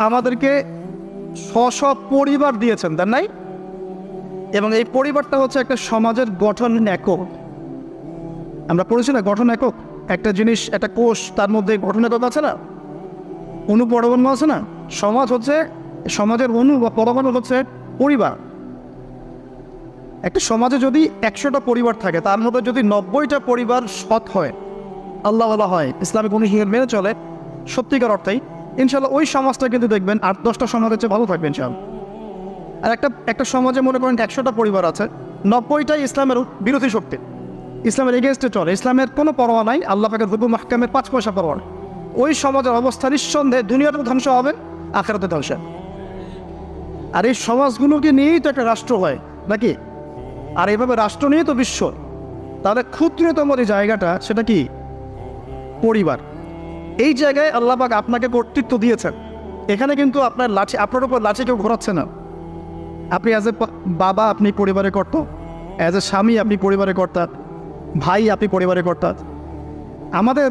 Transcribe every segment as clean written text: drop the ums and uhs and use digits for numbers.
আমাদেরকে স্ব পরিবার দিয়েছেন, তাই নাই? এবং এই পরিবারটা হচ্ছে একটা সমাজের গঠন একক। আমরা পড়েছি না গঠন একক, একটা জিনিস, একটা কোষ, তার মধ্যে গঠন একক আছে না, অণু পরমাণু আছে না। সমাজ হচ্ছে, সমাজের অণু বা পরমাণু হচ্ছে পরিবার। একটা সমাজে যদি 100টা পরিবার থাকে, তার মধ্যে যদি 90টা পরিবার সৎ হয়, আল্লাহওয়ালা হয়, ইসলামিক অনুশীলন মেনে চলে সত্যিকার অর্থেই, ইনশাল্লাহ ওই সমাজটা কিন্তু দেখবেন 8-10টা সমাজের চেয়ে ভালো থাকবে ইনশাল্লাহ। আর একটা সমাজে মনে করেন 100টা পরিবার আছে, 90টাই ইসলামের বিরোধী শক্তি, ইসলামের এগেনস্টে চলে, ইসলামের কোনো পরোয়া নাই, আল্লাহ পাকের হুকুম মাহকামের 5 পয়সা পরোয়া নেই। ওই সমাজের অবস্থা নিঃসন্দেহে দুনিয়াতেও ধ্বংস হবে, আখিরাতে ধ্বংস হবে। আর এই সমাজগুলোকে নিয়েই তো একটা রাষ্ট্র হয় নাকি? আর এইভাবে রাষ্ট্র নিয়ে তো বিশ্ব। তাহলে ক্ষুদ্রতম যে জায়গাটা, সেটা কি? পরিবার। এই জায়গায় আল্লাহ পাক আপনাকে কর্তৃত্ব দিয়েছেন। এখানে কিন্তু আপনার উপর লাঠি কেউ ঘোরাচ্ছে না। আপনি অ্যাজ এ বাবা আপনি পরিবারে কর্তা, অ্যাজ এ স্বামী আপনি পরিবারে কর্তা, ভাই আপনি পরিবারে কর্তা। আমাদের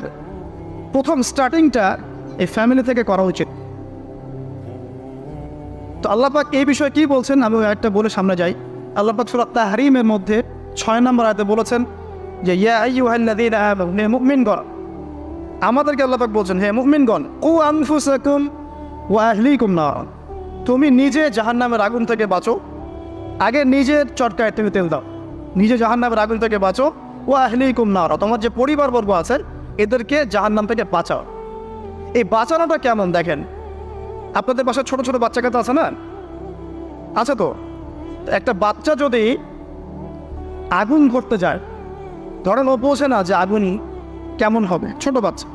প্রথম স্টার্টিংটা এই ফ্যামিলি থেকে করা উচিত। তো আল্লাহ পাক এই বিষয়ে কি বলছেন আমি একটা বলে সামনে যাই। আল্লাহ পাক সূরা তাহরিমের মধ্যে 6 নম্বর আয়াতে বলেছেন যে ইয়া আইয়ুহাল্লাযীনা আমানু, হে মুমিনগণ, আমাদেরকে আল্লাহ পাক বলছেন হে মুমিনগণ, কু আনফুসাকুম ওয়া আহলিকুম নার, তুমি নিজে জাহান্নামের আগুন থেকে বাঁচো। আগে নিজের চটকায় তুমি তেল দাও, নিজে জাহান্নামের আগুন থেকে বাঁচো। ওয়া আহলিকুম নার, তোমার যে পরিবারবর্গ আছে এদেরকে জাহান্নাম থেকে বাঁচাও। এই বাঁচানোটা কেমন দেখেন, আপনাদের বাসায় ছোট ছোট বাচ্চা কাচ্চা আছে না? আছে তো। একটা বাচ্চা যদি আগুন ধরতে যায়, ধরেন ও বোঝে না যে আগুনই কেমন হবে, ছোট বাচ্চা,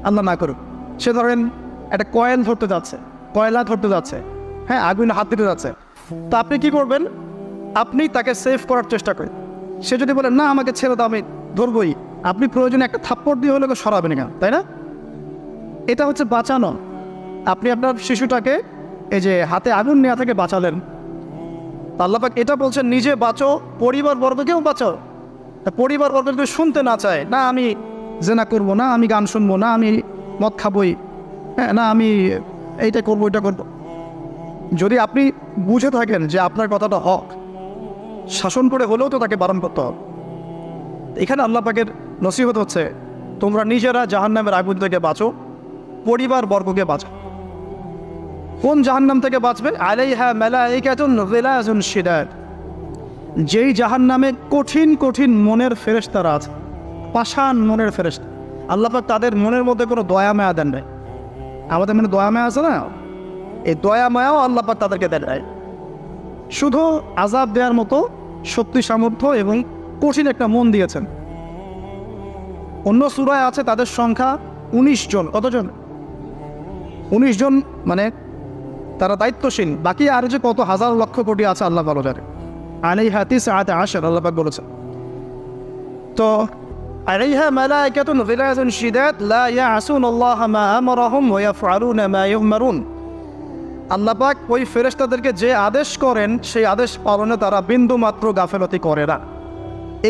আল্লাহ না করুক, সে ধরেন একটা কয়েল ধরতে যাচ্ছে, কয়লা ধরতে যাচ্ছে, হ্যাঁ, আগুন হাত দিতে যাচ্ছে, তো আপনি কি করবেন? আপনি তাকে সেভ করার চেষ্টা করেন। সে যদি বলে না আমাকে ছেড়ে দাও আমি ধরবই, আপনি প্রয়োজনে একটা থাপ্পড় দিয়ে হলে সরাবেন কেন, তাই না? এটা হচ্ছে বাঁচানো। আপনি আপনার শিশুটাকে এই যে হাতে আগুন নেওয়া থেকে বাঁচালেন। আল্লাহ পাক এটা বলছেন নিজে বাঁচো, পরিবারবর্গকেও বাঁচাও। পরিবারবর্গ যদি শুনতে না চায়, না আমি জেনা করবো, না আমি গান শুনবো, না আমি মদ খাবই, হ্যাঁ, না আমি এইটা করবো ওইটা করবো, যদি আপনি বুঝে থাকেন যে আপনার কথাটা হক, শাসন করে হলেও তো তাকে বারণ করতে হবে। এখানে আল্লাহ পাকের নসিহত হচ্ছে তোমরা নিজেরা জাহান্নামের আগুন থেকে বাঁচো, পরিবারবর্গকে বাঁচো। কোন জাহান্নাম থেকে বাঁচবে? আলাইহা মালাইকাতুন গিলাযুন শিদাদ, যেই জাহান্নামে কঠিন কঠিন মনের ফেরেশতারা আছে, পাষাণ মনের ফেরেশতা। আল্লাহ পাক তাদের মনের মধ্যে কোনো দয়া মায়া দেন নাই। আমাদের মনে দয়া মায়া আছে না, এই দয়া মায়াও আল্লাহ পাক তাদেরকে দেন নাই। শুধু আযাব দেওয়ার মতো শক্তি সামর্থ্য এবং কঠিন একটা মন দিয়েছেন। অন্য সূরায় আছে তাদের সংখ্যা 19 জন। কতজন? 19 জন, মানে তারা দায়িত্বশীল। বাকি আর যে কত হাজার লক্ষ কোটি আছে আল্লাহ ভালো জানে। আলাইহা তিসআতা আশর আল্লাহ পাক বলেছেন। তো আলাইহা মালাইকাতুন গিলাযুন শিদাদ লা ইয়াসুনাল্লাহা মা আমারাহুম ওয়া ইয়াফআলুনা মা ইউমারুন। আল্লাহ পাক ওই ফেরেশতাদেরকে যে আদেশ করেন সেই আদেশ পালনে তারা বিন্দু মাত্র গাফেলতি করে না।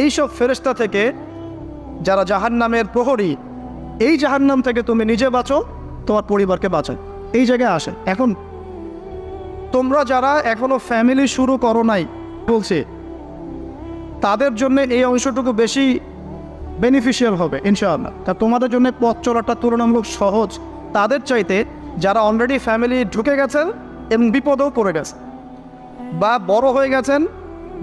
এইসব ফেরেশতা থেকে যারা জাহান্নামের প্রহরী, এই জাহান্নাম থেকে তুমি নিজে বাঁচো, তোমার পরিবারকে বাঁচো। এই জায়গায় আসে। এখন তোমরা যারা এখনো ফ্যামিলি শুরু করো নাই, বলছি তাদের জন্য এই অংশটুকু বেশি বেনিফিশিয়াল হবে ইনশাআল্লাহ। তা তোমাদের জন্য পথ চলাটা তুলনামূলক সহজ তাদের চাইতে যারা অলরেডি ফ্যামিলি ঢুকে গেছেন এবং বিপদেও পড়ে গেছে, বা বড় হয়ে গেছেন,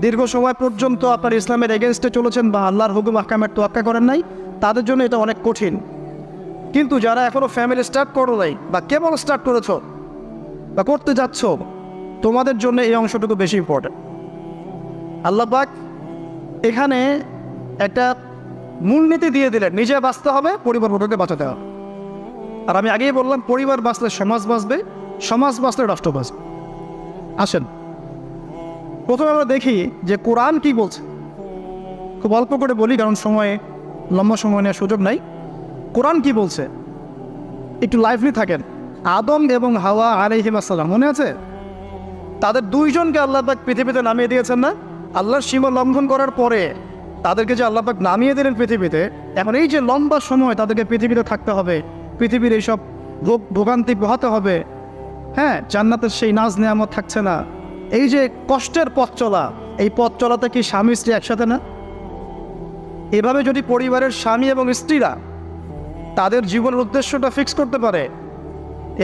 দীর্ঘ সময় পর্যন্ত আপনার ইসলামের এগেনস্টে চলেছেন বা আল্লাহর হুকুম আহকামের তোয়াক্কা করেন নাই, তাদের জন্য এটা অনেক কঠিন। কিন্তু যারা এখনও ফ্যামিলি স্টার্ট করো নাই বা কেবল স্টার্ট করেছ বা করতে যাচ্ছ, তোমাদের জন্য এই অংশটুকু বেশি ইম্পর্টেন্ট। আল্লাহ পাক এখানে একটা মূলনীতি দিয়ে দিলেন, নিজে বাঁচতে হবে, পরিবারবর্গকে বাঁচাতে হবে। আর আমি আগেই বললাম পরিবার বাঁচলে সমাজ বাঁচবে, সমাজ বাঁচলে রাষ্ট্র বাঁচবে। আসেন প্রথমে আমরা দেখি যে কোরআন কি বলছে। খুব অল্প করে বলি কারণ লম্বা সময় নেওয়ার সুযোগ নাই। কোরআন কি বলছে একটু লাইভলি থাকেন। আদম এবং হাওয়া আলাইহিম আসসালাম, মনে আছে? তাদের দুইজনকে আল্লাহ পাক পৃথিবীতে নামিয়ে দিয়েছেন না? আল্লাহর সীমা লঙ্ঘন করার পরে তাদেরকে যে আল্লাহ পাক নামিয়ে দিলেন পৃথিবীতে, এখন এই যে লম্বা সময় তাদেরকে পৃথিবীতে থাকতে হবে, পৃথিবীর এইসব ভোগান্তি পোহাতে হবে, হ্যাঁ, জান্নাতের সেই নাজ নেয়ামত থাকছে না। এই যে কষ্টের পথ চলা, এই পথ চলাতে কি স্বামী স্ত্রী একসাথে না? এভাবে যদি পরিবারের স্বামী এবং স্ত্রীরা তাদের জীবনের উদ্দেশ্যটা ফিক্স করতে পারে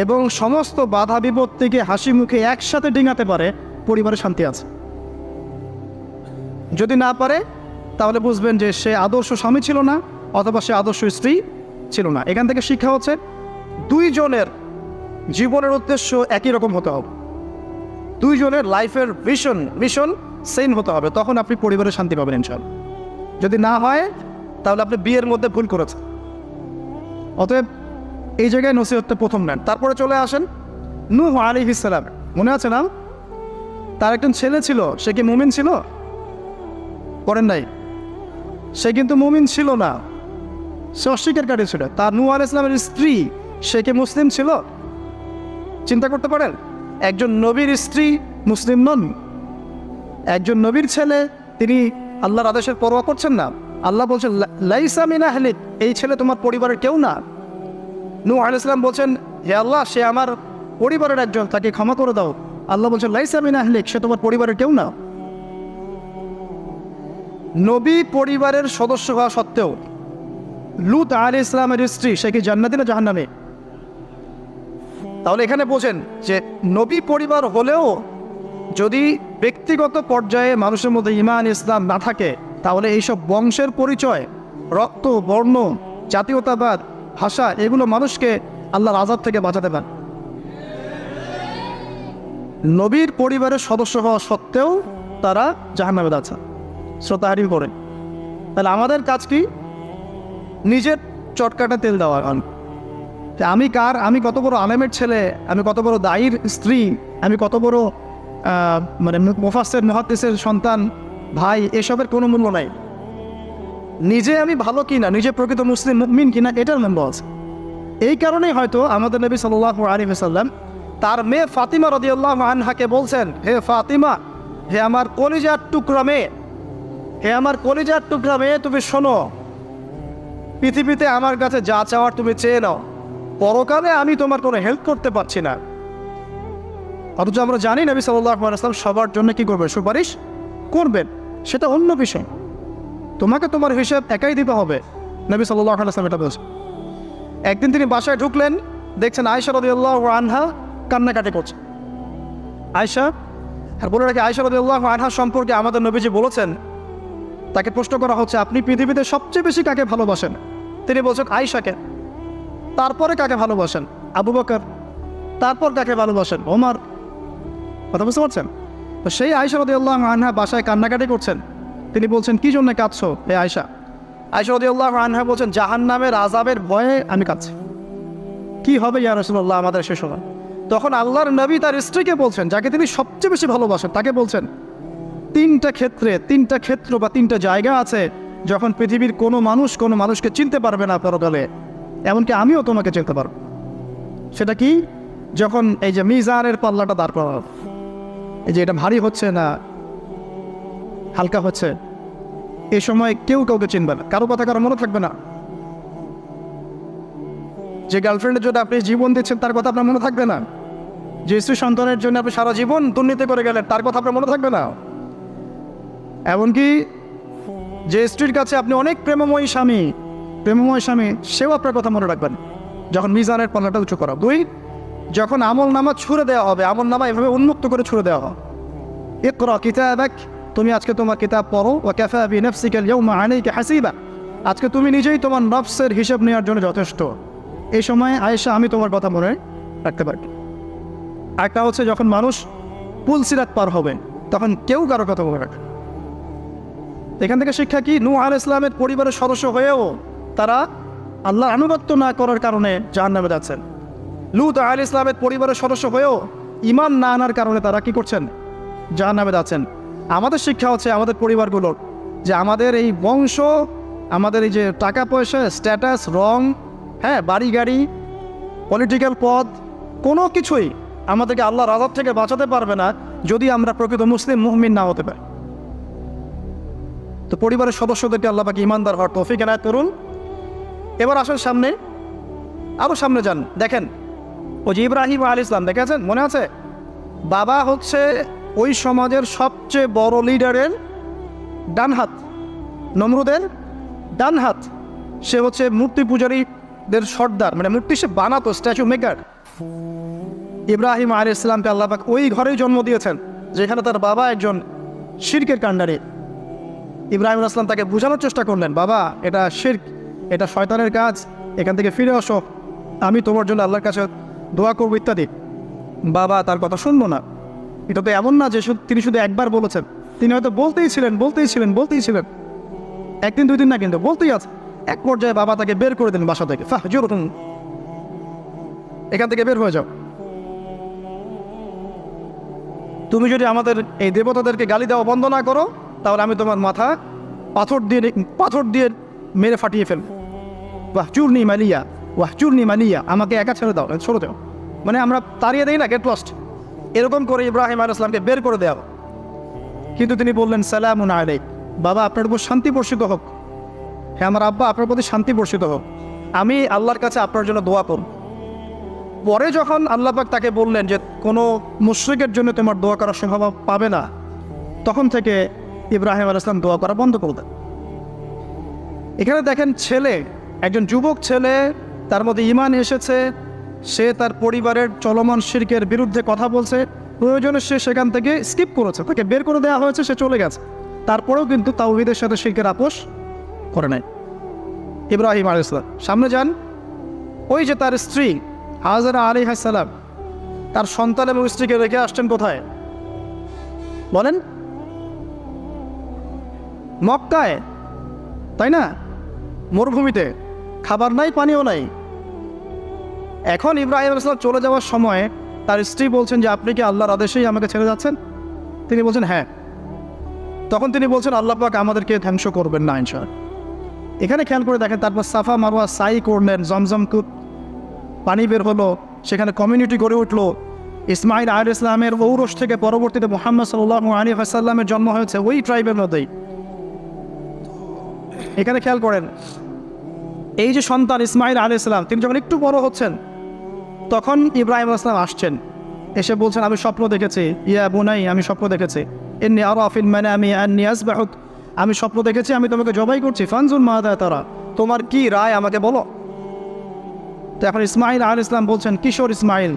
এবং সমস্ত বাধা বিপত্তিকে হাসি মুখে একসাথে ডিঙাতে পারে, পরিবারে শান্তি আছে। যদি না পারে তাহলে বুঝবেন যে সে আদর্শ স্বামী ছিল না, অথবা সে আদর্শ স্ত্রী ছিল না। এখান থেকে শিক্ষা হচ্ছে দুইজনের জীবনের উদ্দেশ্য একই রকম হতে হবে, দুইজনের লাইফের মিশন সেম হতে হবে, তখন আপনি পরিবারে শান্তি পাবেন ইনশাআল্লাহ। যদি না হয় তাহলে আপনি বিয়ের মধ্যে ভুল করেছেন। অতএব এই জায়গায় নসিহতটা প্রথম নেন। তারপরে চলে আসেন নূহ আলাইহিস সালাম। মনে আছে না, তার একজন ছেলে ছিল, সে কি মুমিন ছিল? করেন নাই, সে কিন্তু মুমিন ছিল না, সে অস্বীকারী ছিল। তার নূহ আলাইহিস সালামের স্ত্রী, সে কি মুসলিম ছিল? চিন্তা করতে পারেন, একজন নবীর স্ত্রী মুসলিম নন, একজন নবীর ছেলে, তিনি আল্লাহর আদেশের পরোয়া করছেন না। আল্লাহ বলছেন লাইসা মিন আহলিক, এই ছেলে তোমার পরিবারের কেউ না। নূহ আলাইহিস সালাম বলছেন, হে আল্লাহ, সে আমার পরিবারের একজন, তাকে ক্ষমা করে দাও। আল্লাহ বলছেন লাইসা মিন আহলিক, সে তোমার পরিবারের কেউ না। নবী পরিবারের সদস্য হওয়া সত্ত্বেও লূত আলাইহিস সালামের স্ত্রী, সে কি জান্নাতি না জাহান্নামী? তাহলে এখানে বোঝেন যে নবী পরিবার হলেও যদি ব্যক্তিগত পর্যায়ে মানুষের মধ্যে ঈমান ইসলাম না থাকে, তাহলে এইসব বংশের পরিচয়, রক্ত, বর্ণ, জাতীয়তাবাদ, ভাষা, এগুলো মানুষকে আল্লাহর আযাব থেকে বাঁচাতে পারে। নবীর পরিবারের সদস্য হওয়া সত্ত্বেও তারা জাহান্নামে আছে, শ্রোতা হারিম করে। তাহলে আমাদের কাজ কি? নিজের চটকাটা তেল দেওয়া। আমি কত বড় আলেমের ছেলে, আমি কত বড় দায়ীর স্ত্রী, আমি কত বড় মানে মুফাসসির মুহাদ্দিসের সন্তান, ভাই, এসবের কোনো মূল্য নাই। নিজে আমি ভালো কিনা, নিজে প্রকৃত মুসলিম মুমিন কিনা, এটার মূল্য আছে। এই কারণেই হয়তো আমাদের নবী সাল্লাল্লাহু আলাইহি ওয়াসাল্লাম তার মেয়ে ফাতিমা রাদিয়াল্লাহু আনহাকে বলছেন, হে ফাতিমা, হে আমার কলিজার টুকরা মেয়ে, হে আমার কলিজার টুকরা মেয়ে, তুমি শোনো, পৃথিবীতে আমার কাছে যা চাওয়ার তুমি চেয়ে নাও, পরকালে আমি তোমার কোনো হেল্প করতে পারছি না। অথচ আমরা জানি নবী সাল্লাল্লাহু আলাইহি ওয়াসাল্লাম সবার জন্য কি করবেন? সুপারিশ করবেন, সেটা অন্য বিষয়। তোমাকে তোমার হিসাব একাই দিতে হবে, নবী সাল্লাল্লাহু আলাইহি ওয়াসাল্লাম এটা বলছেন। একদিন তিনি বাসায় ঢুকলেন, দেখছেন আয়েশা রাদিয়াল্লাহু আনহা কান্নাকাটি করছে। আয়েশা, আর বলে রাখি, আয়েশা রাদিয়াল্লাহু আনহা সম্পর্কে আমাদের নবীজি বলেছেন, তাকে প্রশ্ন করা হচ্ছে, আপনি পৃথিবীতে সবচেয়ে বেশি কাকে ভালোবাসেন? তিনি বলছেন আয়েশাকে। তারপরে কাকে ভালোবাসেন? আবু বকর। তারপর কাকে ভালোবাসেন? ওমর। কথা বুঝতে পারছেন? তো সেই আয়েশা রাদিয়াল্লাহু আনহা বাসায় কান্নাকাটি করছেন। তিনি বলছেন, কি জন্য কাঁদছো হে আয়েশা? আয়েশা রাদিয়াল্লাহু আনহা বলছেন, জাহান্নামের আযাবের ভয়ে আমি কাঁদছি। কি হবে ইয়া রাসূলুল্লাহ আমাদের শেষ সময়? তখন আল্লাহর নবী তার স্ত্রীকে বলছেন, যাকে তিনি সবচেয়ে বেশি ভালোবাসেন, তাকে বলছেন, তিনটা ক্ষেত্র বা তিনটা জায়গা আছে যখন পৃথিবীর কোনো মানুষকে চিনতে পারবে না পরকালে, এমনকি আমিও তোমাকে চিনতে পারব। সেটা কি? যখন এই যে মিজানের পাল্লাটা দাঁড় করা হবে, এই যে এটা ভারী হচ্ছে না হালকা হচ্ছে, এই সময় কেউ কাউকে চিনবে না, কারো কথা কারো মনে থাকবে না। যে গার্লফ্রেন্ডের জন্য আপনি জীবন দিচ্ছেন, তার কথা আপনার মনে থাকবে না। যে স্ত্রী সন্তানের জন্য আপনি সারা জীবন দুর্নীতি করে গেলেন, তার কথা আপনার মনে থাকবে না। এমনকি যে স্ত্রীর কাছে আপনি অনেক প্রেমময় স্বামী, সেও আপনার কথা মনে রাখবেন যখন মিজানের পাল্লাটা উঁচু করা। দুই, যখন আমল নামা ছুড়ে দেওয়া হবে, আমল নামা এভাবে উন্মুক্ত করে ছুড়ে দেওয়া হবে, ইকরা কিতাবাক, তুমি আজকে তোমার কিতাব পড়ো, ওয়া কাফা বিনাফসিকা আল-ইয়াওমা আলাইকা হাসিবা, আজকে তুমি নিজেই তোমার নফসের হিসাব নেওয়ার জন্য যথেষ্ট। এই সময় আয়েশা, আমি তোমার কথা মনে রাখতে পারি। একটা হচ্ছে যখন মানুষ পুলসিরাত পার হবে, তখন কেউ কারো কথা মনে রাখে। এখান থেকে শিক্ষা কি? নূহ আলাইহিস সালামের পরিবারের সদস্য হয়েও তারা আল্লাহর আনুগত্য না করার কারণে জাহান্নামে যাচ্ছেন। লূত আলাইহিস সালামের পরিবারের সদস্য হয়েও ঈমান না আনার কারণে তারা কি করছেন? জাহান্নামে যাচ্ছেন। আমাদের শিক্ষা হচ্ছে আমাদের পরিবারগুলোর, যে আমাদের এই বংশ, আমাদের এই যে টাকা পয়সা, স্ট্যাটাস, রং, হ্যাঁ, বাড়ি গাড়ি, পলিটিক্যাল পদ, কোনো কিছুই আমাদেরকে আল্লাহর আযাব থেকে বাঁচাতে পারবে না যদি আমরা প্রকৃত মুসলিম মুমিন না হতে পারি। তো পরিবারের সদস্যদেরকে আল্লাহ পাক ঈমানদার হওয়ার তৌফিক এনায়েত করুন। এবার আসেন সামনে, আরও সামনে যান, দেখেন ও যে ইব্রাহিম আলাইহিস সালাম দেখেছেন, মনে আছে? বাবা হচ্ছে ওই সমাজের সবচেয়ে বড় লিডারের ডান হাত, নমরুদের ডান হাত। সে হচ্ছে মূর্তি পূজারীদের সর্দার, মানে মূর্তি সে বানাতো, স্ট্যাচু মেকার। ইব্রাহিম আলাইহিস সালামকে আল্লাহ পাক ওই ঘরেই জন্ম দিয়েছেন যেখানে তার বাবা একজন শিরকের কাণ্ডারি। ইব্রাহিম আলাইহিস সালাম তাকে বোঝানোর চেষ্টা করলেন, বাবা এটা শিরক, এটা শয়তানের কাজ, এখান থেকে ফিরে আসো, আমি তোমার জন্য আল্লাহর কাছে দোয়া করবো ইত্যাদি। বাবা তার কথা শুনবো না। এটা তো এমন না যে তিনি শুধু একবার বলেছেন, তিনি হয়তো বলতেই ছিলেন, একদিন দুই দিন না, কিন্তু বলতেই আছে। এক পর্যায়ে বাবা তাকে বের করে দিলেন বাসা থেকে, ফাহজুরহুম, এখান থেকে বের হয়ে যাও। তুমি যদি আমাদের এই দেবতাদেরকে গালি দেওয়া বন্ধ না করো তাহলে আমি তোমার মাথা পাথর দিয়ে মেরে ফাটিয়ে ফেলবো। ওয়াহজুরনি মালিয়া, আমাকে একা ছেড়ে দাও, ছোড়ো দাও, মানে আমরা তাড়িয়ে দেই না, গেট লস্ট, এরকম করে ইব্রাহিম আলাইহিস সালামকে বের করে দেওয়া। কিন্তু তিনি বললেন, সালামুন আলাইক, বাবা আপনার উপর শান্তি বর্ষিত হোক। হ্যাঁ আমার আব্বা, আপনার প্রতি শান্তি বর্ষিত হোক, আমি আল্লাহর কাছে আপনার জন্য দোয়া করব। পরে যখন আল্লাহ পাক তাকে বললেন যে কোনো মুশরিকের জন্য তোমার দোয়া করার সম্ভাবনা পাবে না, তখন থেকে ইব্রাহিম আলাইহিস সালাম দোয়া করা বন্ধ করে দেন। এখানে দেখেন, ছেলে, একজন যুবক ছেলে, তার মধ্যে ঈমান এসেছে, সে তার পরিবারের চলমান শিরকের বিরুদ্ধে কথা বলছে, প্রয়োজনে সে সেখান থেকে স্কিপ করেছে, তাকে বের করে দেওয়া হয়েছে, সে চলে গেছে, তারপরেও কিন্তু তাওহীদের সাথে শিরকের আপোষ করে নাই। ইব্রাহিম আলাইহিস সালাম সামনে যান, ওই যে তার স্ত্রী হাজেরা আলাইহিস সালাম তার সন্তান এবং স্ত্রীকে রেখে আসছেন কোথায় বলেন? মক্কায়, তাই না? মরুভূমিতে, খাবার নাই, পানিও নাই। এখন ইব্রাহিম আলাইহিস সালাম চলে যাওয়ার সময় তার স্ত্রী বলছেন যে আপনি কি আল্লাহর আদেশেই আমাকে ছেড়ে যাচ্ছেন? তিনি বলছেন হ্যাঁ। তখন তিনি বলছেন আল্লাহ পাক আমাদেরকে ধ্বংস করবেন না ইনশাআল্লাহ। এখানে খেয়াল করে দেখেন, তারপর সাফা মারওয়া সাই করলেন, জমজম কূপ পানি বের হলো, সেখানে কমিউনিটি গড়ে উঠলো। ইসমাইল আলাইহিস সালামের ঔরস থেকে পরবর্তীতে মুহাম্মদ সাল্লাল্লাহু আলাইহি ওয়াসাল্লামের জন্ম হয়েছে ওই ট্রাইবের মধ্যেই। এখানে খেয়াল করেন, এই যে সন্তান ইসমাইল আলাইহিস সালাম, তিনি যখন একটু বড় হচ্ছেন তখন ইব্রাহিম আলাইহিস সালাম আসছেন, এসে বলছেন আমি স্বপ্ন দেখেছি, ইয়া বুনাই, আমি স্বপ্ন দেখেছি, ইন্নী আরা ফিল মানামি আন্নী আযবাহুক, আমি স্বপ্ন দেখেছি আমি তোমাকে জবাই করছি, ফানজুর মাযা তারা, তোমার কি রায় আমাকে বলো। তো এখন ইসমাইল আলাইহিস সালাম বলছেন, কিশোর ইসমাইল,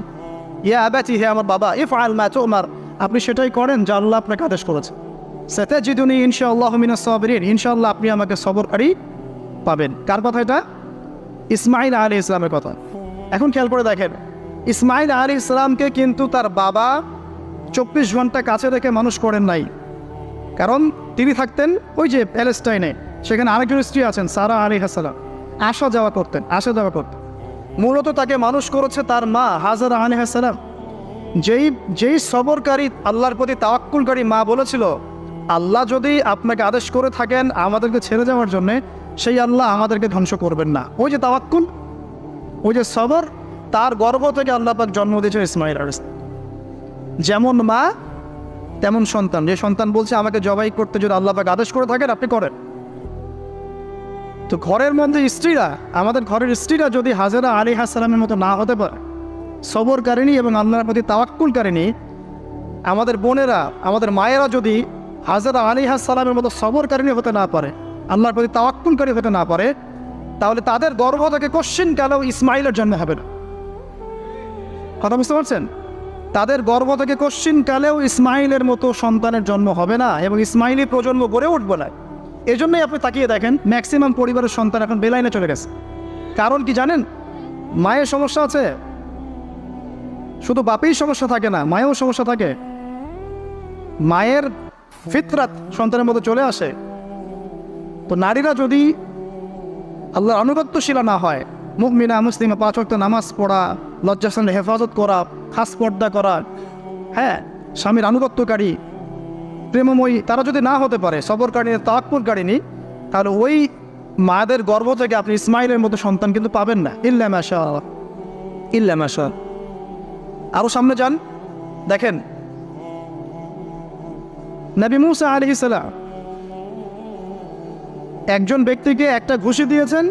ইয়া আবাতি, হে আমার বাবা, ইফআল মা তুমার, আপনি সেটাই করেন যা আল্লাহ আপনাকে আদেশ করেছে। সাতাজিদুনি ইনশাআল্লাহু মিনাস সাবিরিন, ইনশাআল্লাহ আপনি আমাকে সবরকারী পাবেন। কার কথা এটা? ইসমাইল আলাইহিস সালামের কথা। এখন খেয়াল করে দেখেন, ইসমাইল আলাইহিস সালামকে কিন্তু তার বাবা 24 ঘন্টা কাছে রেখে মানুষ করেন নাই, কারণ তিনি থাকতেন ওই যে প্যালেস্টাইনে, সেখানে আরেকজন স্ত্রী আছেন সারা আলাইহিস সালাম, আসা যাওয়া করতেন। মূলত তাকে মানুষ করেছে তার মা হাজেরা আলাইহিস সালাম, যেই সবরকারী, আল্লাহর প্রতি তাওয়াক্কুলকারী মা বলেছিল, আল্লাহ যদি আপনাকে আদেশ করে থাকেন আমাদেরকে ছেড়ে যাওয়ার জন্যে, সেই আল্লাহ আমাদেরকে ধ্বংস করবেন না। ওই যে তাওয়াক্কুল, ওই যে সবর, তার গর্ভ থেকে আল্লাহ পাক জন্ম দিয়েছে ইসমাইল আলাইহিস সালাম। যেমন মা তেমন সন্তান, যে সন্তান বলছে আমাকে জবাই করতে যদি আল্লাহ পাক আদেশ করে থাকেন আপনি করেন। তো ঘরের মধ্যে স্ত্রীরা, আমাদের ঘরের স্ত্রীরা যদি হাজেরা আলাইহিস সালামের মতো না হতে পারে, সবরকারিনী এবং আল্লাহর প্রতি তাওয়াক্কুলকারিনী, আমাদের বোনেরা, আমাদের মায়েরা যদি হাজেরা আলাইহিস সালামের মতো সবরকারিনী হতে না পারে, আল্লাহর প্রতি তাওয়াক্কুলকারী হতে না পারে, তাহলে তাদের গর্ভ থেকে কোশ্চিন কালেও ইসমাইলের জন্ম হবে না। কথা বুঝতে পারছেন? তাদের গর্ভ থেকে কোশ্চিন কালেও ইসমাইলের মতো সন্তানের জন্ম হবে না এবং ইসমাইলি প্রজন্ম গড়ে উঠবে না। এই জন্যই আপনি তাকিয়ে দেখেন, ম্যাক্সিমাম পরিবারের সন্তান এখন বেলাইনে চলে গেছে। কারণ কি জানেন? মায়ের সমস্যা আছে, শুধু বাপেই সমস্যা থাকে না, মায়েও সমস্যা থাকে। মায়ের ফিতরাত সন্তানের মধ্যে চলে আসে। তো নারীরা যদি আল্লাহর আনুগত্যশীলা না হয়, মুমিনা মুসলিমা, 5 ওয়াক্ত নামাজ পড়া, লজ্জাস্থানের হেফাজত করা, খাস পর্দা করা, হ্যাঁ, স্বামীর আনুগত্যকারী, প্রেমময়ী, তারা যদি না হতে পারে, সবরকারিনী, তাওয়াক্কুলকারিনী, তাহলে ওই মায়েদের গর্ভ থেকে আপনি ইসমাইলের মতো সন্তান কিন্তু পাবেন না। ইল্লা মাশাআল্লাহ, ইল্লা মাশাআল্লাহ। আরও সামনে যান, দেখেন নবী মুসা আলাইহিস সালাম একজন ব্যক্তিকে একটা ঘুষি দিয়েছেন,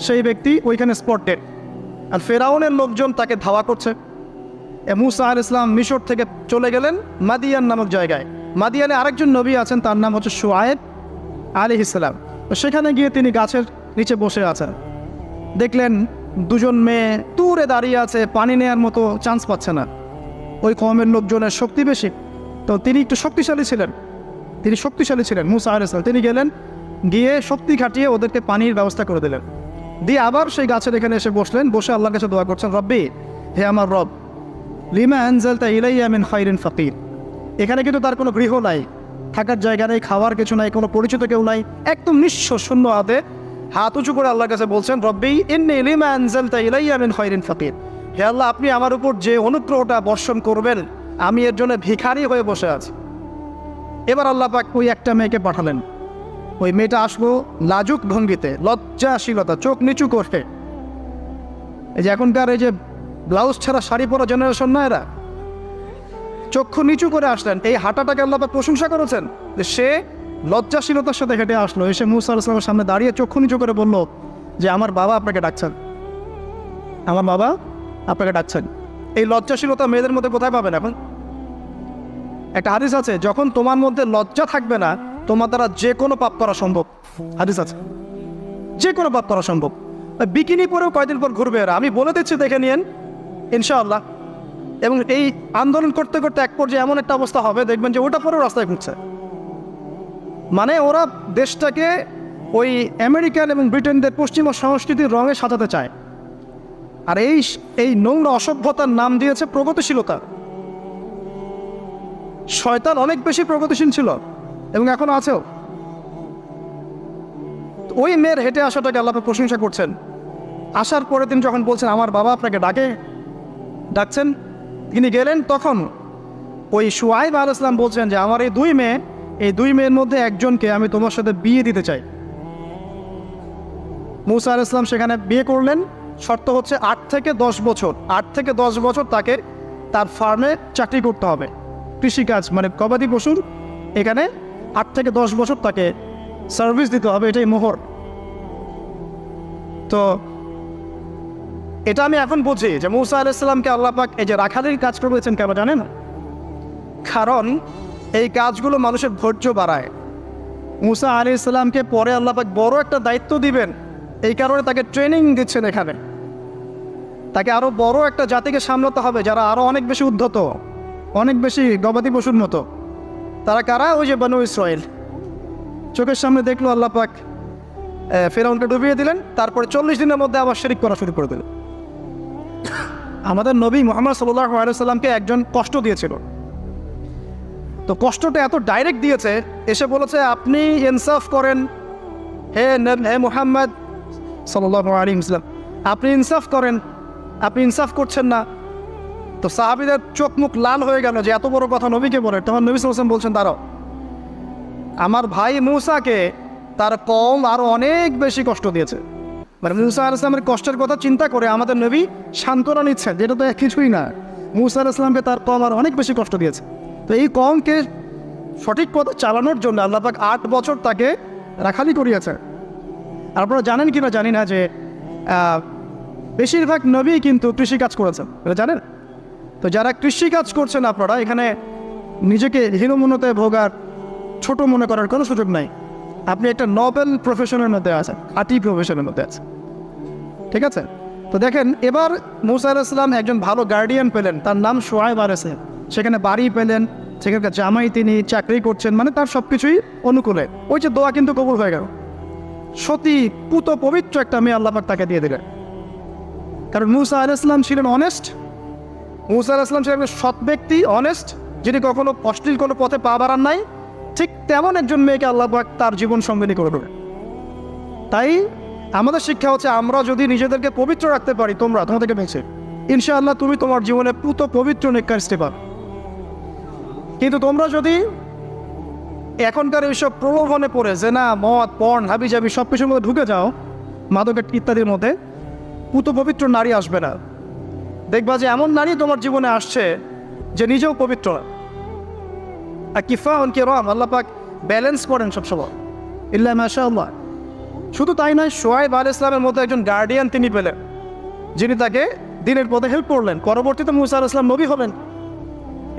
সেই ব্যক্তি ওইখানে স্পটেড, আর ফেরাউনের লোকজন তাকে ধাওয়া করছে। মুসা আলাইহিস সালাম মিশর থেকে চলে গেলেন মাদিয়ান নামক জায়গায়। মাদিয়ানে আরেকজন নবী আছেন, তার নাম হচ্ছে শুআয়ব আলাইহিস সালাম। তো সেখানে গিয়ে তিনি গাছের নিচে বসে আছেন, দেখলেন দুজন মেয়ে দূরে দাঁড়িয়ে আছে, পানি নেওয়ার মতো চান্স পাচ্ছে না। ওই কওমের লোকজনের শক্তি বেশি, তো তিনি একটু শক্তিশালী ছিলেন মুসা আলাইহিস সালাম। তিনি গেলেন, গিয়ে শক্তি খাটিয়ে ওদেরকে পানির ব্যবস্থা করে দিলেন, দিয়ে আবার সেই গাছের এখানে এসে বসলেন, বসে আল্লাহর কাছে দোয়া করছেন, রব্বি, হে আমার রব, লিমা আনজালতা ইলাইয়া মিন খাইরিন ফাকির। এখানে কিন্তু তার কোনো গৃহ নাই, থাকার জায়গা নেই, খাওয়ার কিছু নাই, কোনো পরিচিত কেউ নাই, একদম নিঃস্ব শূন্য হাতে হাত উঁচু করে আল্লাহর কাছে বলছেন, রব্বি ইন্নী লিমা আনজালতা ইলাইয়া মিন খাইরিন ফাকির। হে আল্লাহ, আপনি আমার উপর যে অনুগ্রহটা বর্ষণ করবেন, আমি এর জন্য ভিখারি হয়ে বসে আছি। এবার আল্লাহ পাক ওই একটা মেয়েকে পাঠালেন। ওই মেয়েটা আসলো লাজুক ভঙ্গিতে, লজ্জাশীলতা, চোখ নিচু করতে। এই যে এখনকার এই যে ব্লাউজ ছাড়া শাড়ি পরা জেনারেশন না, এরা চক্ষু নিচু করে আসলেন। এই হাঁটাটাকে আল্লাহ পাক প্রশংসা করেছেন যে সে লজ্জাশীলতার সাথে হেঁটে আসলো, এসে মুসা আলাইহিস সালামের সামনে দাঁড়িয়ে চক্ষু নিচু করে বলল যে আমার বাবা আপনাকে ডাকছেন, আমার বাবা আপনাকে ডাকছেন। এই লজ্জাশীলতা মেয়েদের মধ্যে কোথায় পাবেন এখন? একটা হাদিস আছে, যখন তোমার মধ্যে লজ্জা থাকবে না, তোমার দ্বারা যে কোনো পাপ করা সম্ভব। হাদিস আছে, যে কোনো পাপ করা সম্ভব। বিকিনি পরেও কয়দিন পর ঘুরবে এরা, আমি বলে দিচ্ছি, দেখে নিয়েন ইনশাআল্লাহ। এবং এই আন্দোলন করতে করতে এক পর্যায়ে এমন একটা অবস্থা হবে, দেখবেন যে ওটা পরেও রাস্তায় ঘুরছে। মানে ওরা দেশটাকে ওই আমেরিকান এবং ব্রিটেনদের পশ্চিমা সংস্কৃতির রঙে সাজাতে চায়। আর এই নোংরা অসভ্যতার নাম দিয়েছে প্রগতিশীলতা। শয়তান অনেক বেশি প্রগতিশীল ছিল এবং এখনো আছেও। ওই মেয়ের হেঁটে আসাটাকে আল্লাহ প্রশংসা করছেন। আসার পরে তিনি যখন বলছেন আমার বাবা আপনাকে ডাকছেন, তিনি গেলেন, তখন ওই শুআয়ব আলাইহিস সালাম বলছেন যে আমার এই দুই মেয়ের মধ্যে একজনকে আমি তোমার সাথে বিয়ে দিতে চাই। মুসা আলাইহিস সালাম সেখানে বিয়ে করলেন। শর্ত হচ্ছে 8 থেকে 10 বছর তাকে তার ফার্মে চাকরি করতে হবে, কৃষিকাজ মানে গবাদি পশুর, এখানে 8 থেকে 10 বছর তাকে সার্ভিস দিতে হবে, এটাই মোহর। তো এটা আমি এখন বুঝি যে মুসা আলাইহিস সালামকে আল্লাহ পাক এই যে রাখালির কাজ করেছেন কেন জানেন? কারণ এই কাজগুলো মানুষের ধৈর্য বাড়ায়। মুসা আলাইহিস সালামকে পরে আল্লাহ পাক বড় একটা দায়িত্ব দিবেন, এই কারণে তাকে ট্রেনিং দিচ্ছেন এখানে। তাকে আরও বড় একটা জাতিকে সামলাতে হবে যারা আরও অনেক বেশি উদ্ধত, অনেক বেশি গবাদি পশুর মতো। তারা কারা? ওই যে বনু ইসরাইল। চোখের সামনে দেখলো আল্লাহ পাক ফেরাউনকে ডুবিয়ে দিলেন, তারপরে 40 দিনের মধ্যে আবার শিরক করা শুরু করে দিলেন। আমাদের নবী মুহাম্মদ সাল্লাল্লাহু আলাইহি সাল্লামকে একজন কষ্ট দিয়েছিল। তো কষ্টটা এত ডাইরেক্ট দিয়েছে, এসে বলেছে আপনি ইনসাফ করেন, হে মুহাম্মদ সাল্লাল্লাহু আলাইহি ওয়াসাল্লাম, আপনি ইনসাফ করেন, আপনি ইনসাফ করছেন না। তো সাহাবীদের চোখ মুখ লাল হয়ে গেল যে এত বড় কথা নবীকে বলে। তখন নবী সাল্লাল্লাহু আলাইহি ওয়াসাল্লাম বলছেন, দাঁড়াও, আমার ভাই মুসাকে তার কওম আরও অনেক বেশি কষ্ট দিয়েছে। মানে মুসা আলাইহিস সালামের কষ্টের কথা চিন্তা করে আমাদের নবী সান্ত্বনা নিচ্ছেন, যেটা তো কিছুই না। মুসা আলাইহিস সালামকে তার কওম আরও অনেক বেশি কষ্ট দিয়েছে। তো এই কওমকে সঠিক পথে চালানোর জন্য আল্লাহ পাক 8 বছর তাকে রাখালি করিয়েছে। আর আপনারা জানেন কি না জানি না যে বেশিরভাগ নবী কিন্তু কৃষিকাজ করেছেন, এটা জানেন? তো যারা কৃষিকাজ করছেন আপনারা এখানে নিজেকে হীনমন্যতায় ভোগার, ছোট মনে করার কোনো সুযোগ নাই। আপনি একটা নোবেল প্রফেশনের মধ্যে আছেন, খাঁটি প্রফেশনের মধ্যে আছেন, ঠিক আছে? তো দেখেন, এবার মুসা আলাইহিস সালাম একজন ভালো গার্ডিয়ান পেলেন, তার নাম শুআয়ব আলাইহিস সালাম। সেখানে বাড়ি পেলেন, সেখানকার জামাই, তিনি চাকরি করছেন, মানে তার সব কিছুই অনুকূলে। ওই যে দোয়া কিন্তু কবুল হয়ে গেল। সতী পুত পবিত্র একটা মেয়ে আল্লাহ পাক তাকে দিয়ে দিলেন। কারণ মুসা আলাইহিস সালাম ছিলেন অনেস্ট, মুসা আলাইহিস সালাম ছিলেন সৎ ব্যক্তি, অনেস্ট, যিনি কখনো অশ্লীল কোনো পথে পা বাড়ান নাই। ঠিক তেমন একজন মেয়েকে আল্লাহ পাক তার জীবন সঙ্গিনী করে দেবে। তাই আমাদের শিক্ষা হচ্ছে, আমরা যদি নিজেদেরকে পবিত্র রাখতে পারি, তোমাদেরকে বেঁচে ইনশাআল্লাহ তুমি তোমার জীবনে পুত পবিত্র নেককার স্টেপ পাবে। কিন্তু তোমরা যদি এখনকার এইসব প্রলোভনে পড়ে জেনা, মদ, পর্ন, হাবিজাবি সব কিছুর মধ্যে ঢুকে যাও, মাদকের ইত্যাদির মধ্যে, পুত পবিত্র নারী আসবে না। দেখবা যে এমন নারী তোমার জীবনে আসছে যে নিজেও পবিত্র না। আর কিফাউন কিরাম, আল্লাহ পাক ব্যালেন্স করেন সবসময়, ইল্লা মাশাআল্লাহ। শুধু তাই নয়, শুআয়ব আলাইহিস সালামের মতো একজন গার্ডিয়ান তিনি পেলেন, যিনি তাকে দিনের পথে হেল্প করলেন, পরবর্তীতে মুসা আলাইহিস সালাম নবী হলেন।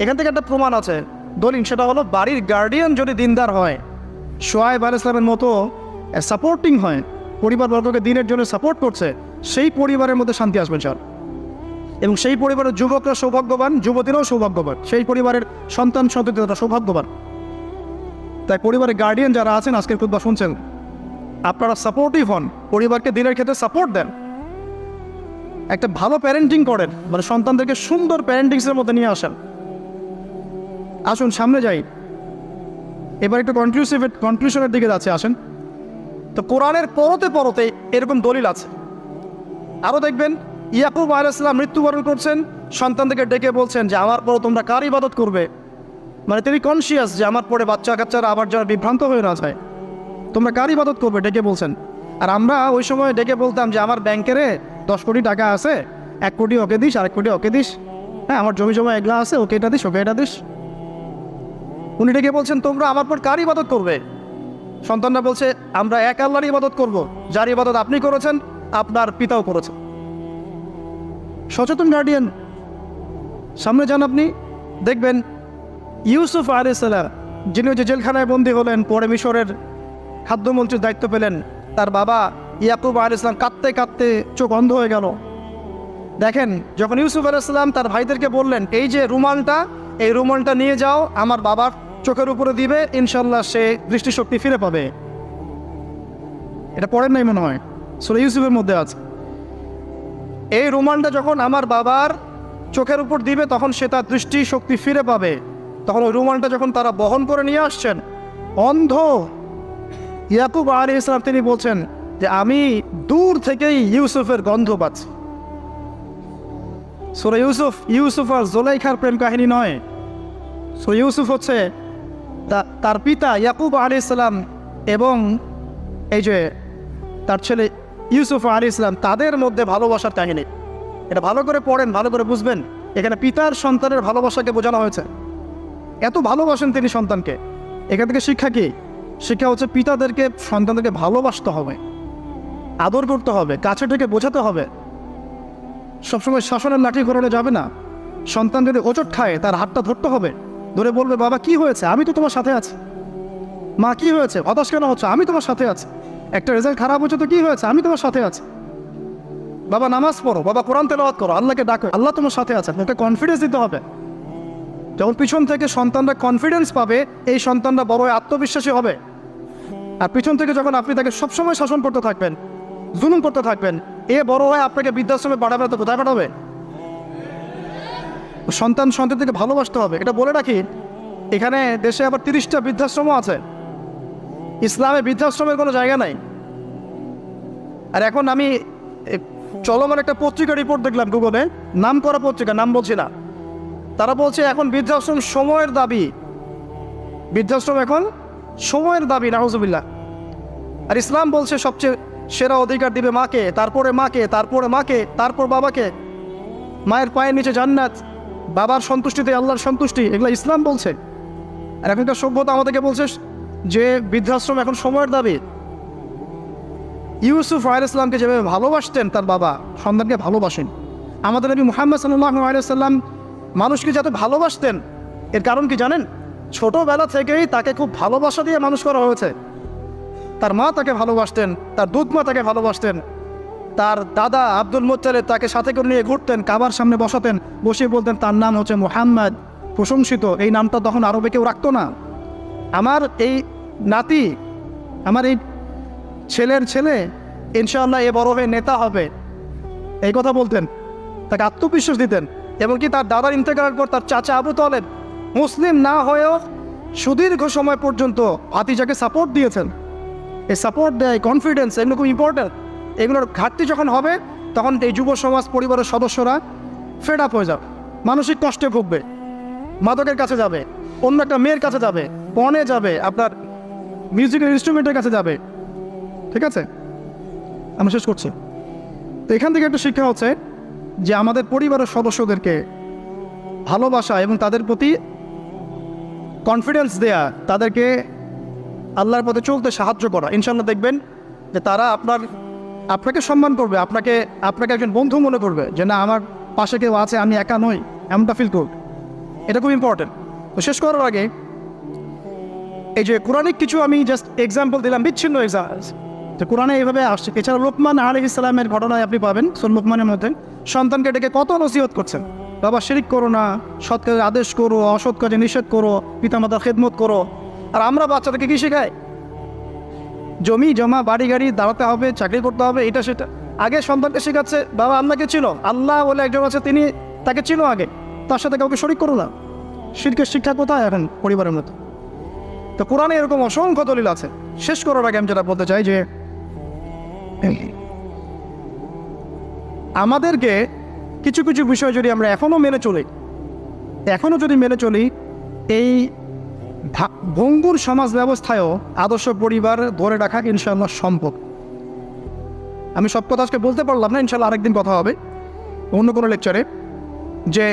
এখান থেকে একটা প্রমাণ আছে, দলিল, সেটা হলো বাড়ির গার্ডিয়ান যদি দিনদার হয়, শোয়েব আলাইহিস সালামের মতো সাপোর্টিং হয়, পরিবারবর্গকে দিনের জন্য সাপোর্ট করছে, সেই পরিবারের মধ্যে শান্তি আসবে স্যার। এবং সেই পরিবারের যুবকরা সৌভাগ্যবান, যুবতীরাও সৌভাগ্যবান, সেই পরিবারের সন্তান সন্ততিরা সৌভাগ্যবান। তাই পরিবারের গার্ডিয়ান যারা আছেন, আজকের খুতবা শুনছেন, আপনারা সাপোর্টিভ হন, পরিবারকে দিনের ক্ষেত্রে সাপোর্ট দেন, একটা ভালো প্যারেন্টিং করেন, মানে সন্তানদেরকে সুন্দর প্যারেন্টিংসের মধ্যে নিয়ে আসেন। আসুন সামনে যাই, এবার একটু কনক্লুশনের দিকে যাচ্ছে, আসেন। তো কোরআনের পরতে পরতে এরকম দলিল আছে। আরও দেখবেন, ইয়াকুব আলাইহিস সালাম মৃত্যুবরণ করছেন, সন্তানদেরকে ডেকে বলছেন যে আমার পরে তোমরা কার ইবাদত করবে, মানে তিনি কনসিয়াস যে আমার পরে বাচ্চা কাচ্চারা আবার যারা বিভ্রান্ত হয়ে না যায়, তোমরা কার ইবাদত করবে ডেকে বলছেন। আর আমরা ওই সময় ডেকে বলতাম যে আমার ব্যাংকের 10 কোটি টাকা আছে, 1 কোটি ওকে দিস, 1 কোটি ওকে দিস, হ্যাঁ আমার জমি জমা এগুলা আছে, ওকে এটা দিস, ওকে এটা দিস। উনি ডেকে বলছেন তোমরা আমার পর কার ইবাদত করবে। সন্তানরা বলছে আমরা এক আল্লাহর ইবাদত করব, যার ইবাদত আপনি করেছেন, আপনার পিতাও করেছেন। সচেতন গার্ডিয়ান। সামনে যান, আপনি দেখবেন ইউসুফ আলাইহিস সালাম, যিনি যে জেলখানায় বন্দী হলেন, পরে মিশরের খাদ্যমন্ত্রীর দায়িত্ব পেলেন, তার বাবা ইয়াকুব আলাইহিস সালাম কাঁদতে কাঁদতে চোখ অন্ধ হয়ে গেল। দেখেন, যখন ইউসুফ আলাইহিস সালাম তার ভাইদেরকে বললেন এই যে রুমালটা, এই রুমালটা নিয়ে যাও আমার বাবার চোখের উপরে দিবে, ইনশাল্লাহ সে দৃষ্টিশক্তি ফিরে পাবে। এটা পড়েন নাই মনে হয়, সূরা ইউসুফের মধ্যে আছে। এই রুমালটা যখন আমার বাবার চোখের উপর দিবে তখন সে তার দৃষ্টিশক্তি ফিরে পাবে। তখন ওই রুমালটা যখন তারা বহন করে নিয়ে আসছেন, অন্ধ ইয়াকুব আলাইহিস সালাম তিনি বলছেন যে আমি দূর থেকেই ইউসুফের গন্ধ পাচ্ছি। সূরা ইউসুফ আর জুলাইখার প্রেম কাহিনী নয়। সূরা ইউসুফ হচ্ছে তার পিতা ইয়াকুব আলাইহিস সালাম এবং এই যে তার ছেলে ইউসুফ আলাইহিস সালাম, তাদের মধ্যে ভালোবাসার কাহিনী। এটা ভালো করে পড়েন, ভালো করে বুঝবেন। এখানে পিতার সন্তানের ভালোবাসাকে বোঝানো হয়েছে। এত ভালোবাসেন তিনি সন্তানকে। এখান থেকে শিক্ষা কি? শিক্ষা হচ্ছে পিতাদেরকে সন্তানদেরকে ভালোবাসতে হবে, আদর করতে হবে, কাছে থেকে বোঝাতে হবে। সবসময় শাসনের লাঠি ঘোরানো যাবে না। সন্তান যদি হোঁচট খায় তার হাতটা ধরতে হবে, ধরে বলবে বাবা কি হয়েছে, আমি তো তোমার সাথে আছি। মা কি হয়েছে, হতাশ কেন হচ্ছে, আমি তোমার সাথে আছি। একটা রেজাল্ট খারাপ হচ্ছে তো কি হয়েছে, আমি তোমার সাথে আছি। বাবা নামাজ পড়ো, বাবা কোরআন তেলাওয়াত করো, আল্লাহকে ডাকো, আল্লাহ তোমার সাথে আছে। একটা কনফিডেন্স দিতে হবে। যখন পিছন থেকে সন্তানরা কনফিডেন্স পাবে, এই সন্তানরা বড় আত্মবিশ্বাসী হবে। আর পিছন থেকে যখন আপনি তাকে সবসময় শাসন করতে থাকবেন, জুলুম করতে থাকবেন, এ বড় হয়ে আপনাকে বৃদ্ধাশ্রমে পাঠাবে, তো কোথায় পাঠাবে? সন্তানকে ভালোবাসতে হবে। এটা বলে রাখি, এখানে দেশে আবার 30টা বৃদ্ধাশ্রমও আছে। ইসলামে বৃদ্ধাশ্রমের কোনো জায়গা নাই। আর এখন আমি চলমান একটা পত্রিকা রিপোর্ট দেখলাম গুগলে, নাম করা পত্রিকা, নাম বলছি না। তারা বলছে এখন বৃদ্ধাশ্রম সময়ের দাবি, বৃদ্ধাশ্রম এখন সময়ের দাবি, নাউজুবিল্লাহ। আর ইসলাম বলছে সবচেয়ে সেরা অধিকার দিবে মাকে, তারপরে মাকে, তারপরে মাকে, তারপর বাবাকে। মায়ের পায়ের নিচে জান্নাত, বাবার সন্তুষ্টিতে আল্লাহর সন্তুষ্টি, এগুলো ইসলাম বলছে। আর এখনকার সভ্যতা আমাদেরকে বলছে যে বৃদ্ধাশ্রম এখন সময়ের দাবি। ইউসুফ আলাইহিস সালামকে যেভাবে ভালোবাসতেন তার বাবা, সন্তানকে ভালোবাসেন। আমাদের নবী মুহাম্মদ সাল্লাল্লাহু আলাইহি সাল্লাম মানুষকে যাতে ভালোবাসতেন, এর কারণ কি জানেন? ছোটবেলা থেকেই তাকে খুব ভালোবাসা দিয়ে মানুষ করা হয়েছে। তার মা তাকে ভালোবাসতেন, তার দুধ মা তাকে ভালোবাসতেন, তার দাদা আব্দুল মুত্তালিব তাকে সাথে করে নিয়ে ঘুরতেন, কাবার সামনে বসাতেন, বসিয়ে বলতেন তার নাম হচ্ছে মুহাম্মদ, প্রশংসিত। এই নামটা তখন আরবে কেউ রাখতো না। আমার এই নাতি, আমার এই ছেলের ছেলে ইনশাআল্লাহ এ বড় হয়ে নেতা হবে, এই কথা বলতেন, তাকে আত্মবিশ্বাস দিতেন। এমনকি তার দাদার ইন্তেকালের পর তার চাচা আবু তালেব মুসলিম না হয়েও সুদীর্ঘ সময় পর্যন্ত ভাতিজাকে সাপোর্ট দিয়েছেন। এই সাপোর্ট দেয়, কনফিডেন্স, এগুলো খুব ইম্পর্টেন্ট। এগুলোর ঘাটতি যখন হবে তখন এই যুব সমাজ, পরিবারের সদস্যরা ফেড আপ হয়ে যাবে, মানসিক কষ্টে ভুগবে, মাদকের কাছে যাবে, অন্য একটা মেয়ের কাছে যাবে, পণে যাবে, আপনার মিউজিক্যাল ইনস্ট্রুমেন্টের কাছে যাবে। ঠিক আছে, আমি শেষ করছি। তো এখান থেকে একটা শিক্ষা হচ্ছে যে আমাদের পরিবারের সদস্যদেরকে ভালোবাসা এবং তাদের প্রতি কনফিডেন্স দেয়া, তাদেরকে আল্লাহর পথে চলতে সাহায্য করা। ইনশাআল্লাহ দেখবেন যে তারা আপনাকে সম্মান করবে, আপনাকে একজন বন্ধু মনে করবে, যে না আমার পাশে কেউ আছে, আমি একা নই, এমনটা ফিল করব। এটা খুব ইম্পর্টেন্ট। তো শেষ করার আগে এই যে কোরআনিক কিছু আমি জাস্ট এক্সাম্পল দিলাম, বিচ্ছিন্ন এক্সাম্পল যে কোরআনে এইভাবে আসছে। এছাড়া লোকমান আলাইহিস সালামের ঘটনায় আপনি পাবেন সূরা লোকমানের মধ্যে সন্তানকে ডেকে কত নসিহত করছেন, বাবা শিরিক করো না, সৎ কাজে আদেশ করো, অসৎ কাজে নিষেধ করো, পিতামাতার খেদমত করো। আর আমরা বাচ্চাদেরকে কী শেখাই? জমি জমা, বাড়ি গাড়ি, দাঁড়াতে হবে, চাকরি করতে হবে, এটা সেটা। আগে সন্তানকে শেখাচ্ছে বাবা আল্লাহকে ছিল, আল্লাহ বলে একজন আছে, তিনি তাকে ছিল আগে, তার সাথে কাউকে শরিক করো না। শিরকের শিক্ষা কোথায় এখন পরিবারের মতো? তো কোরআনে এরকম অসংখ্য দলিল আছে। শেষ করার আগে আমি যেটা বলতে চাই যে আমাদেরকে কিছু কিছু বিষয় যদি আমরা এখনও যদি মেনে চলি, এই ভঙ্গুর সমাজ ব্যবস্থায়ও আদর্শ পরিবার ধরে রাখা ইনশাআল্লাহ সম্ভব। আমি সব কথা আজকে বলতে পারলাম না, ইনশাআল্লাহ আরেকদিন কথা হবে অন্য কোনো লেকচারে। যে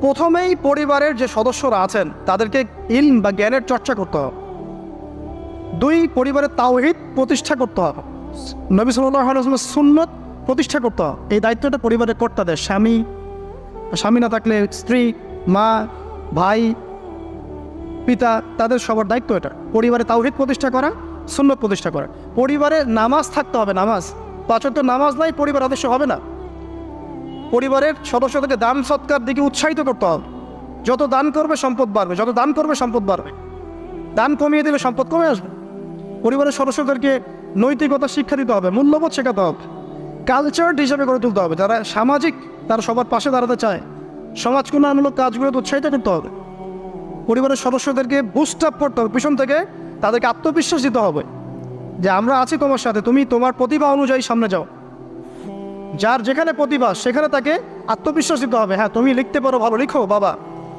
প্রথমেই পরিবারের যে সদস্যরা আছেন তাদেরকে ইলম বা জ্ঞানের চর্চা করতে হবে। 2, পরিবারের তাওহীদ প্রতিষ্ঠা করতে হবে, নবী সাল্লাল্লাহু আলাইহি ওয়াসাল্লামের সুন্নাত প্রতিষ্ঠা করতে হবে। এই দায়িত্বটা পরিবারের কর্তাদের, স্বামী না থাকলে স্ত্রী, মা, ভাই, পিতা, তাদের সবার দায়িত্ব এটা। পরিবারে তাওহীদ প্রতিষ্ঠা করা, সুন্নাত প্রতিষ্ঠা করা। পরিবারে নামাজ থাকতে হবে, নামাজ 5 ওয়াক্ত নামাজ নাই পরিবার আদর্শ হবে না। পরিবারের সদস্যদেরকে দান সৎকার দিকে উৎসাহিত করতে হবে। যত দান করবে সম্পদ বাড়বে, যত দান করবে সম্পদ বাড়বে। দান কমিয়ে দিলে সম্পদ কমে আসবে। পরিবারের সদস্যদেরকে নৈতিকতা শিক্ষা দিতে হবে, মূল্যবোধ শেখাতে হবে, কালচার হিসাবে গড়ে তুলতে হবে। যারা সামাজিক, তারা সবার পাশে দাঁড়াতে চায়, সমাজ কল্যাণমূলক কাজগুলোতে উৎসাহিত করতে হবে। পরিবারের সদস্যদেরকে বুস্ট আপ করতে হবে, পিছন থেকে তাদেরকে আত্মবিশ্বাস দিতে হবে যে আমরা আছি তোমার সাথে, তুমি তোমার প্রতিভা অনুযায়ী সামনে যাও। যার যেখানে প্রতিভা সেখানে তাকে আত্মবিশ্বাস দিতে হবে। হ্যাঁ, তুমি লিখতে পারো, ভালো লিখো বাবা,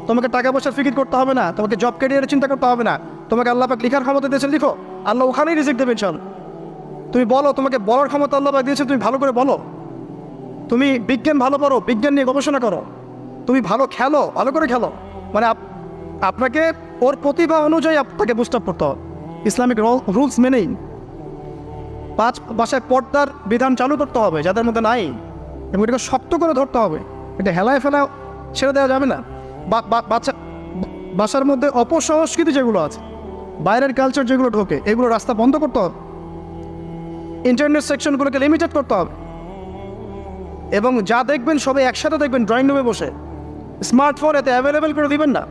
তোমাকে টাকা পয়সার ফিকির করতে হবে না, তোমাকে জব ক্যারিয়ারের চিন্তা করতে হবে না, তোমাকে আল্লাহ পাক লিখার ক্ষমতা দিয়েছেন, লিখো, আল্লাহ ওখানেই রিজিক দেবেন। চল তুমি বলো, তোমাকে বলার ক্ষমতা আল্লাহ পাক দিয়েছে, তুমি ভালো করে বলো। তুমি বিজ্ঞান ভালো পারো, বিজ্ঞান নিয়ে গবেষণা করো। তুমি ভালো খেলো, ভালো করে খেলো। মানে আপনাকে ওর প্রতিভা অনুযায়ী আপনাকে বুস্ট আপ করতে হবে, ইসলামিক রুলস মেনেই। 5 বাসায় পর্দার বিধান চালু করতে হবে যাদের মধ্যে নাই, এবং এটাকে শক্ত করে ধরতে হবে। এটা হেলায় ফেলা ছেড়ে দেওয়া যাবে না। বাসার মধ্যে অপসংস্কৃতি যেগুলো আছে, বাইরের কালচার যেগুলো ঢোকে, এগুলো রাস্তা বন্ধ করতে হবে। ইন্টারনেট সেকশনগুলোকে লিমিটেড করতে হবে। এবং যা দেখবেন সবাই একসাথে দেখবেন, ড্রয়িং রুমে বসে। স্মার্টফোন এতে অ্যাভেলেবেল করে দিবেন না।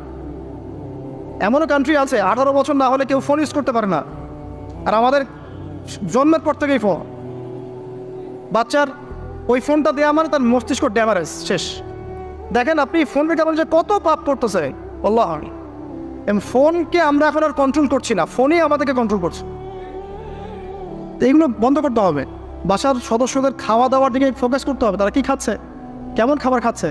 এমনও কান্ট্রি আছে 18 বছর না হলে কেউ ফোন ইউজ করতে পারে না। আর আমাদের জন্মের পর থেকেই ফোন। বাচ্চার ওই ফোনটা দেওয়া মানে তার মস্তিষ্ক ড্যামারেজ, শেষ। দেখেন আপনি ফোন রেখে বলেন যে কত পাপ করতেছে আল্লাহ। ফোনকে আমরা এখন আর কন্ট্রোল করছি না, ফোনই আমাদেরকে কন্ট্রোল করছে। এইগুলো বন্ধ করতে হবে। বাসার সদস্যদের খাওয়া দাওয়ার দিকে ফোকাস করতে হবে, তারা কী খাচ্ছে, কেমন খাবার খাচ্ছে,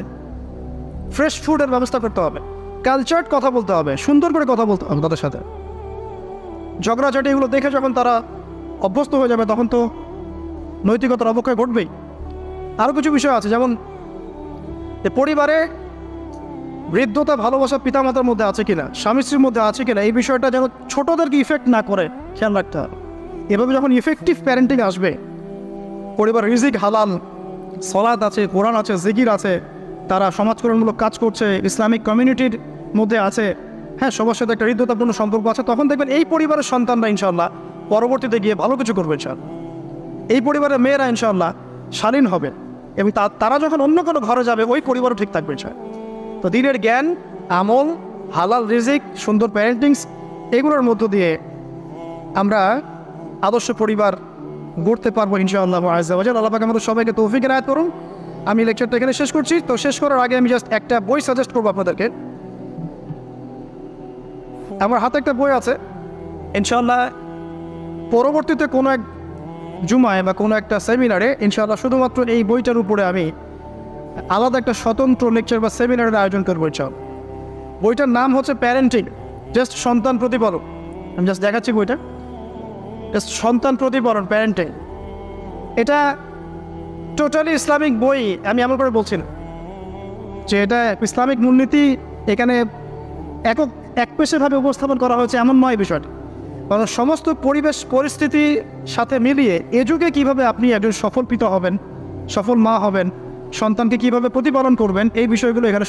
ফ্রেশ ফুডের ব্যবস্থা করতে হবে। কালচার কথা বলতে হবে, সুন্দর করে কথা বলতে হবে তাদের সাথে। ঝগড়াঝাটি এগুলো দেখে যখন তারা অভ্যস্ত হয়ে যাবে, তখন তো নৈতিকতার অবক্ষয় ঘটবেই। আরও কিছু বিষয় আছে, যেমন পরিবারে বৃদ্ধতা ভালোবাসা পিতামাতার মধ্যে আছে কিনা, স্বামী স্ত্রীর মধ্যে আছে কিনা, এই বিষয়টা যেন ছোটদেরকে ইফেক্ট না করে খেয়াল রাখতে হবে। এভাবে যখন ইফেক্টিভ প্যারেন্টিং আসবে, পরিবার রিজিক হালাল, সলাত আছে, কোরআন আছে, জিকির আছে, তারা সমাজকল্যাণমূলক কাজ করছে, ইসলামিক কমিউনিটির মধ্যে আছে, হ্যাঁ, সবার সাথে একটা হৃদ্যতাপূর্ণ সম্পর্ক আছে, তখন দেখবেন এই পরিবারের সন্তানরা ইনশাআল্লাহ পরবর্তীতে গিয়ে ভালো কিছু করবে। এই পরিবারের মেয়েরা ইনশাআল্লাহ শালীন হবে, এবং তারা যখন অন্য কোনো ঘরে যাবে ওই পরিবারও ঠিক থাকবে। তো দিনের জ্ঞান, আমল, হালাল রিজিক, সুন্দর প্যারেন্টিংস, এগুলোর মধ্য দিয়ে আমরা আদর্শ পরিবার গড়তে পারবো ইনশাআল্লাহ আযজা ওয়া জাল্লা। আল্লাহ পাক আমাদের সবাইকে তৌফিক এনায়েত করুন। আমি লেকচারটা এখানে শেষ করছি। তো শেষ করার আগে আমি জাস্ট একটা বই সাজেস্ট করবো আপনাদেরকে। আমার হাতে একটা বই আছে, ইনশাআল্লাহ পরবর্তীতে কোনো এক জুমায় বা কোনো একটা সেমিনারে ইনশাআল্লাহ শুধুমাত্র এই বইটার উপরে আমি আলাদা একটা স্বতন্ত্র লেকচার বা সেমিনারের আয়োজন করবো ইনশাআল্লাহ। বইটার নাম হচ্ছে প্যারেন্টিং, জাস্ট সন্তান প্রতিপালন। আমি জাস্ট দেখাচ্ছি বইটা, জাস্ট সন্তান প্রতিপালন, প্যারেন্টিং। এটা টোটালি ইসলামিক বই। আমি এমন করে বলছি না যে এটা ইসলামিক মূলনীতি এখানে একপেশেভাবে উপস্থাপন করা হয়েছে, এমন নয় বিষয়টা। কারণ সমস্ত পরিবেশ পরিস্থিতির সাথে মিলিয়ে এ যুগে কীভাবে আপনি একজন সফল পিতা হবেন, সফল মা হবেন, সন্তানকে কিভাবে প্রতিপালন করবেন এই বিষয়গুলো এখানে